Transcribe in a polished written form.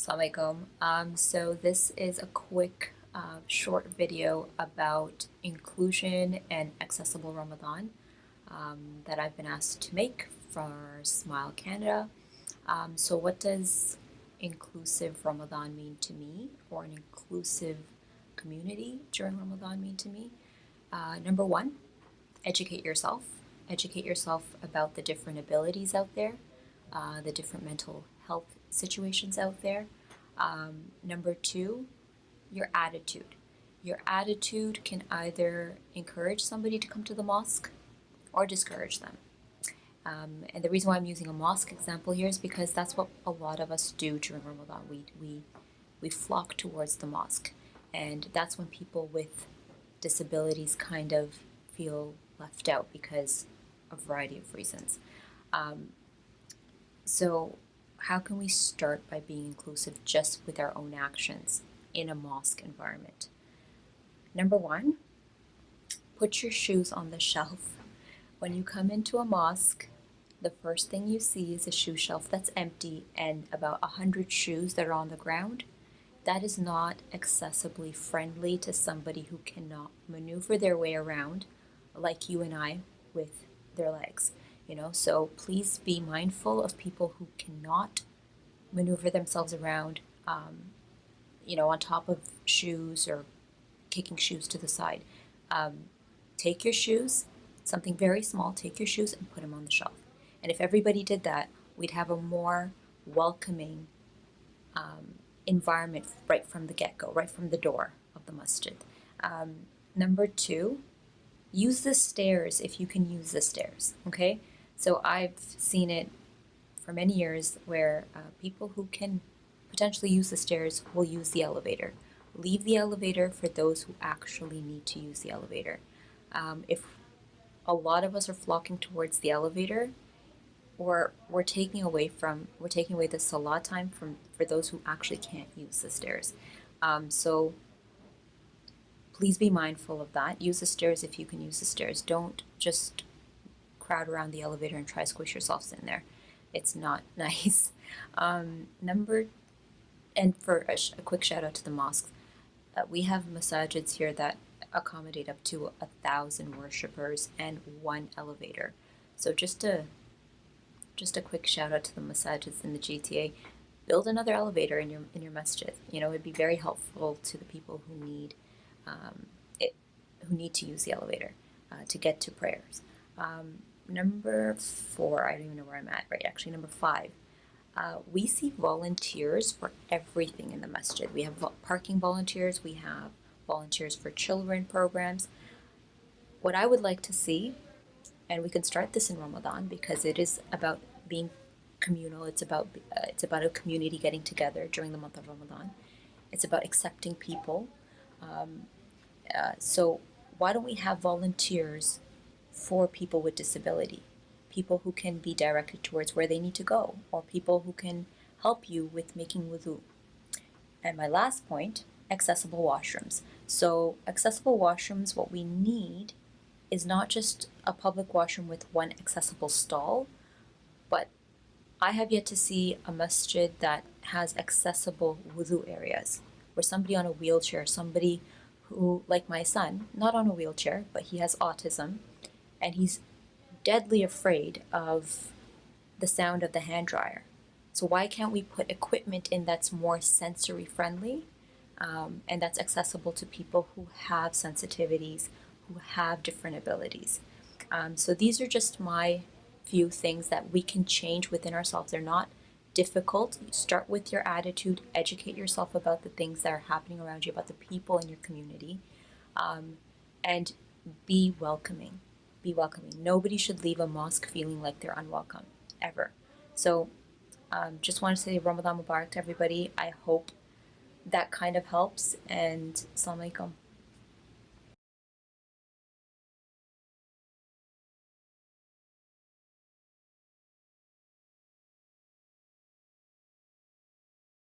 Assalamu alaikum. So this is a quick short video about inclusion and accessible Ramadan that I've been asked to make for Smile Canada. So what does inclusive Ramadan mean to me, or an inclusive community during Ramadan mean to me? Number one, educate yourself. Educate yourself about the different abilities out there, the different mental health situations out there. Number two, your attitude. Your attitude can either encourage somebody to come to the mosque or discourage them. And the reason why I'm using a mosque example here is because that's what a lot of us do during Ramadan. We flock towards the mosque, and that's when people with disabilities kind of feel left out because of a variety of reasons. So how can we start by being inclusive just with our own actions in a mosque environment? Number one, put your shoes on the shelf. When you come into a mosque, the first thing you see is a shoe shelf that's empty and about 100 shoes that are on the ground. That is not accessibly friendly to somebody who cannot maneuver their way around like you and I with their legs. So please be mindful of people who cannot maneuver themselves around, on top of shoes or kicking shoes to the side. Take your shoes, something very small, take your shoes and put them on the shelf. And if everybody did that, we'd have a more welcoming environment right from the get-go, right from the door of the masjid. Number two, use the stairs if you can use the stairs, okay? So I've seen it for many years where people who can potentially use the stairs will use the elevator. Leave the elevator for those who actually need to use the elevator. If a lot of us are flocking towards the elevator, or we're taking away the salah time for those who actually can't use the stairs. So please be mindful of that. Use the stairs if you can use the stairs. Don't just crowd around the elevator and try to squish yourselves in there. It's not nice. And for a quick shout out to the mosques, we have masajids here that accommodate up to 1,000 worshippers and one elevator. So just a quick shout out to the masajids in the GTA. Build another elevator in your masjid. It'd be very helpful to the people who need to use the elevator to get to prayers. Number four, I don't even know where I'm at, right? Actually, number five, we see volunteers for everything in the masjid. We have parking volunteers, we have volunteers for children programs. What I would like to see, and we can start this in Ramadan because it is about being communal, it's about a community getting together during the month of Ramadan. It's about accepting people. So why don't we have volunteers for people with disability, people who can be directed towards where they need to go, or people who can help you with making wudu. And my last point, accessible washrooms. So accessible washrooms, what we need is not just a public washroom with one accessible stall, but I have yet to see a masjid that has accessible wudu areas, where somebody on a wheelchair, somebody who, like my son, not on a wheelchair, but he has autism, and he's deadly afraid of the sound of the hand dryer. So why can't we put equipment in that's more sensory friendly, and that's accessible to people who have sensitivities, who have different abilities? So these are just my few things that we can change within ourselves. They're not difficult. You start with your attitude, educate yourself about the things that are happening around you, about the people in your community, and be welcoming. Be welcoming. Nobody should leave a mosque feeling like they're unwelcome, ever. So just want to say Ramadan Mubarak to everybody. I hope that kind of helps, and Assalamu alaikum.